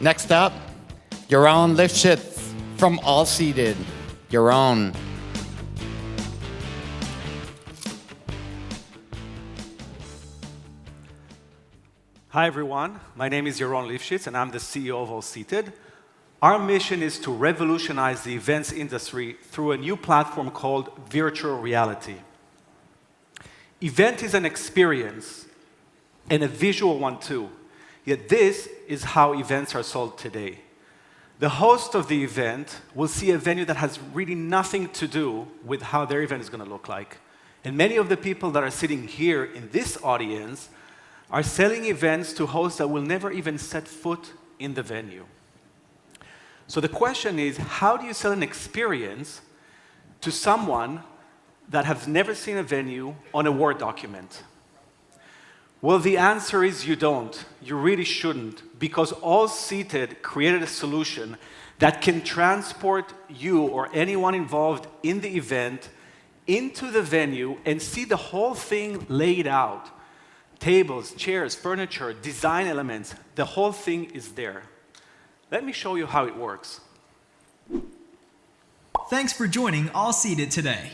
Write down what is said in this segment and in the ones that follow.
Next up, Yaron Lipshitz from AllSeated. Yaron. Hi everyone, my name is Yaron Lipshitz and I'm the CEO of AllSeated. Our mission is to revolutionize the events industry through a new platform called virtual reality. Event is an experience and a visual one too, yet this is how events are sold today. The host of the event will see a venue that has really nothing to do with how their event is going to look like. And many of the people that are sitting here in this audience are selling events to hosts that will never even set foot in the venue. So the question is, how do you sell an experience to someone that has never seen a venue on a Word document? Well, the answer is you don't. You really shouldn't, because AllSeated created a solution that can transport you or anyone involved in the event into the venue and see the whole thing laid out. Tables, chairs, furniture, design elements, the whole thing is there. Let me show you how it works. Thanks for joining AllSeated today.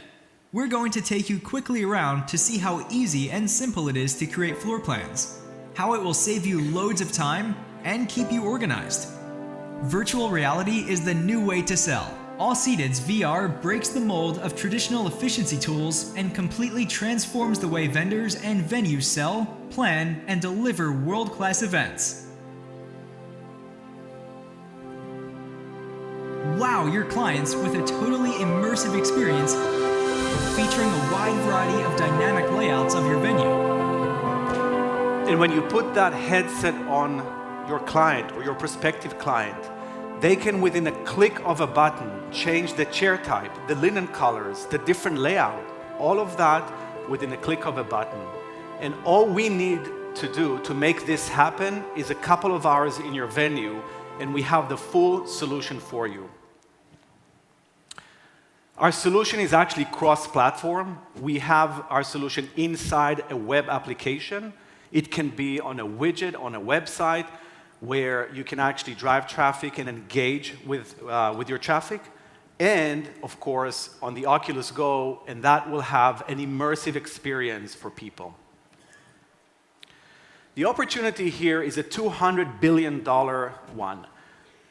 We're going to take you quickly around to see how easy and simple it is to create floor plans, how it will save you loads of time, and keep you organized. Virtual reality is the new way to sell. AllSeated's VR breaks the mold of traditional efficiency tools and completely transforms the way vendors and venues sell, plan, and deliver world-class events. Wow your clients with a totally immersive experience featuring a wide variety of dynamic layouts of your venue. And when you put that headset on your client or your prospective client, they can, within a click of a button, change the chair type, the linen colors, the different layout, all of that within a click of a button. And all we need to do to make this happen is a couple of hours in your venue, and we have the full solution for you. Our solution is actually cross-platform. We have our solution inside a web application. It can be on a widget, on a website, where you can actually drive traffic and engage with your traffic. And, of course, on the Oculus Go, and that will have an immersive experience for people. The opportunity here is a $200 billion one.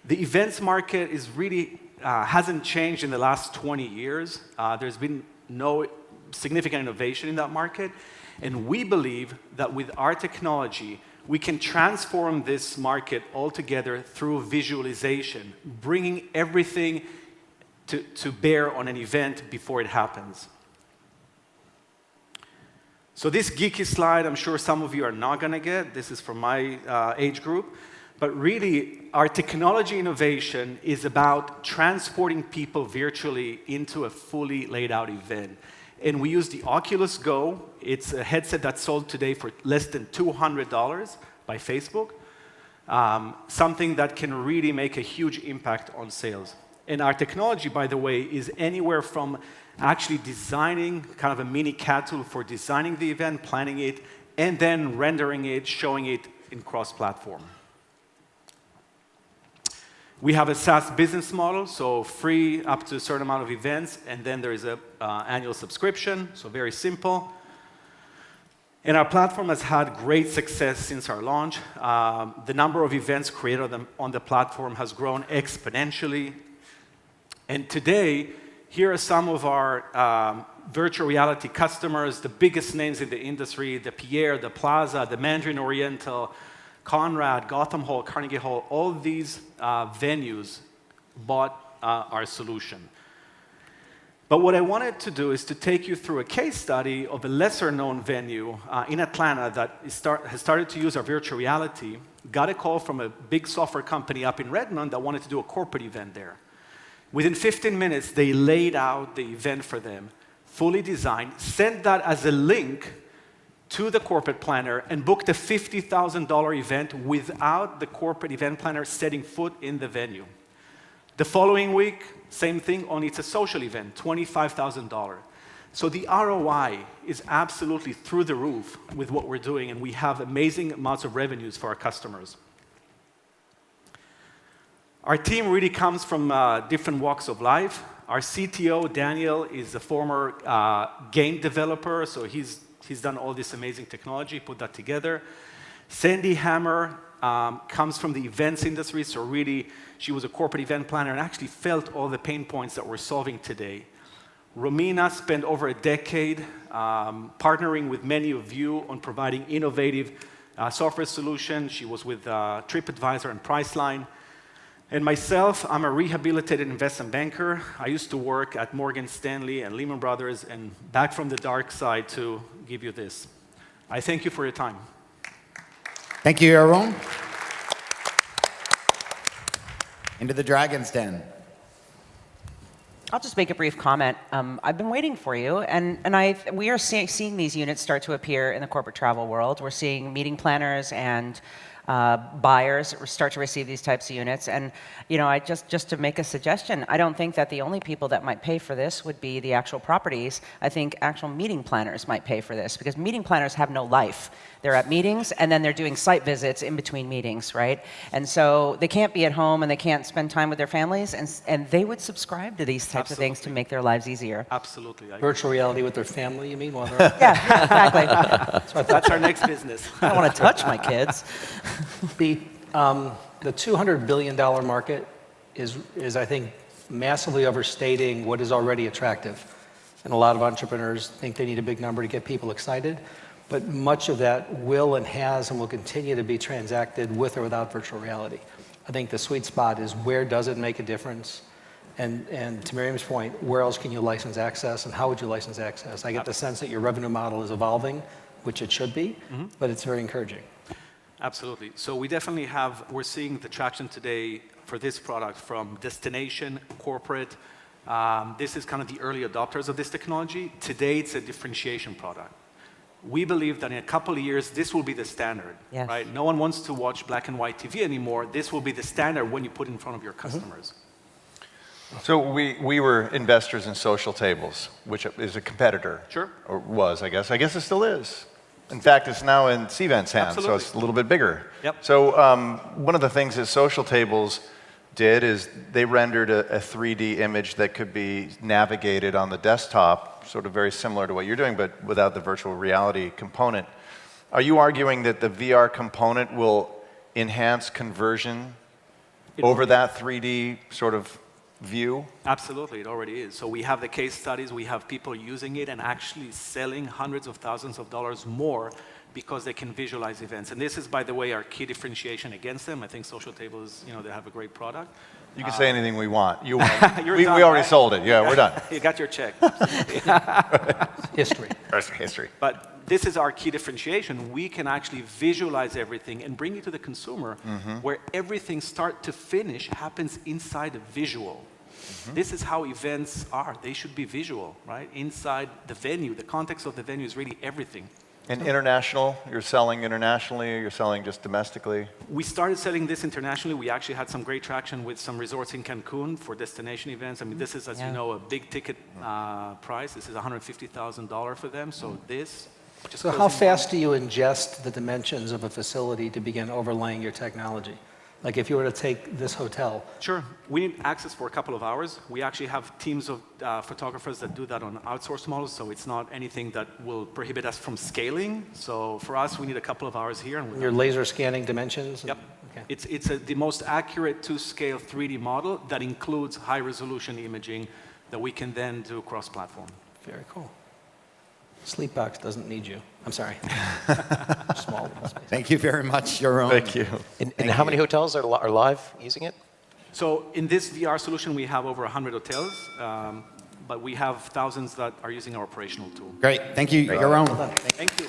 The events market is really hasn't changed in the last 20 years. There's been no significant innovation in that market. And we believe that with our technology, we can transform this market altogether through visualization, bringing everything to bear on an event before it happens. So this geeky slide, I'm sure some of you are not going to get. This is from my age group. But really, our technology innovation is about transporting people virtually into a fully laid out event. And we use the Oculus Go. It's a headset that's sold today for less than $200 by Facebook. Something that can really make a huge impact on sales. And our technology, by the way, is anywhere from actually designing kind of a mini CAD tool for designing the event, planning it, and then rendering it, showing it in cross-platform. We have a SaaS business model, so free up to a certain amount of events, and then there is an annual subscription, so very simple. And our platform has had great success since our launch. The number of events created on the platform has grown exponentially. And today, here are some of our virtual reality customers, the biggest names in the industry, the Pierre, the Plaza, the Mandarin Oriental, Conrad, Gotham Hall, Carnegie Hall, all these venues bought our solution. But what I wanted to do is to take you through a case study of a lesser-known venue in Atlanta that has started to use our virtual reality, got a call from a big software company up in Redmond that wanted to do a corporate event there. Within 15 minutes, they laid out the event for them, fully designed, sent that as a link to the corporate planner, and booked a $50,000 event without the corporate event planner setting foot in the venue. The following week, same thing, only it's a social event, $25,000. So the ROI is absolutely through the roof with what we're doing, and we have amazing amounts of revenues for our customers. Our team really comes from different walks of life. Our CTO, Daniel, is a former game developer, so he's done all this amazing technology, put that together. Sandy Hammer comes from the events industry, so really she was a corporate event planner and actually felt all the pain points that we're solving today. Romina spent over a decade partnering with many of you on providing innovative software solutions. She was with TripAdvisor and Priceline. And myself, I'm a rehabilitated investment banker. I used to work at Morgan Stanley and Lehman Brothers and back from the dark side to give you this. I thank you for your time. Thank you, Yaron. Into the Dragon's Den. I'll just make a brief comment. I've been waiting for you, and we are seeing these units start to appear in the corporate travel world. We're seeing meeting planners and buyers start to receive these types of units. And I just to make a suggestion, I don't think that the only people that might pay for this would be the actual properties. I think actual meeting planners might pay for this, because meeting planners have no life. They're at meetings, and then they're doing site visits in between meetings, right? And so they can't be at home, and they can't spend time with their families, and they would subscribe to these types of things to make their lives easier. Absolutely. Virtual reality with their family, you mean? While they're Yeah, exactly. That's our next business. I don't want to touch my kids. the $200 billion market is, I think, massively overstating what is already attractive. And a lot of entrepreneurs think they need a big number to get people excited. But much of that will and has and will continue to be transacted with or without virtual reality. I think the sweet spot is, where does it make a difference? And to Miriam's point, where else can you license access, and how would you license access? I get the sense that your revenue model is evolving, which it should be, but it's very encouraging. Absolutely. So we're seeing the traction today for this product from destination, corporate. This is kind of the early adopters of this technology. Today, it's a differentiation product. We believe that in a couple of years, this will be the standard, right? No one wants to watch black and white TV anymore. This will be the standard when you put it in front of your customers. So we were investors in Social Tables, which is a competitor. Sure. Or was, I guess. I guess it still is. In fact, it's now in Cvent's hands, so it's a little bit bigger. Yep. So one of the things that Social Tables did is they rendered a 3D image that could be navigated on the desktop, sort of very similar to what you're doing, but without the virtual reality component. Are you arguing that the VR component will enhance conversion over that 3D sort of view? Absolutely, it already is. So we have the case studies, we have people using it and actually selling hundreds of thousands of dollars more because they can visualize events. And this is, by the way, our key differentiation against them. I think Social Tables, they have a great product. You can say anything we want. You want. You're done, we already right? sold it. Yeah, we're done. You got your check. History. History. But this is our key differentiation. We can actually visualize everything and bring it to the consumer where everything start to finish happens inside a visual. This is how events are. They should be visual, right? Inside the venue. The context of the venue is really everything. And international? You're selling internationally, or you're selling just domestically? We started selling this internationally. We actually had some great traction with some resorts in Cancun for destination events. I mean, this is, as you know, a big ticket price. This is $150,000 for them. So this just So how fast do you ingest the dimensions of a facility to begin overlaying your technology? Like if you were to take this hotel. Sure. We need access for a couple of hours. We actually have teams of photographers that do that on outsourced models, so it's not anything that will prohibit us from scaling. So for us, we need a couple of hours here. And You're laser scanning dimensions? Yep. Okay. It's the most accurate to-scale 3D model that includes high-resolution imaging that we can then do cross-platform. Very cool. Sleepbox doesn't need you. I'm sorry. Small little space. Thank you very much, Yaron. Thank you. And how many hotels are live using it? So in this VR solution, we have over 100 hotels, but we have thousands that are using our operational tool. Great. Thank you, Yaron. Well done. Thank you.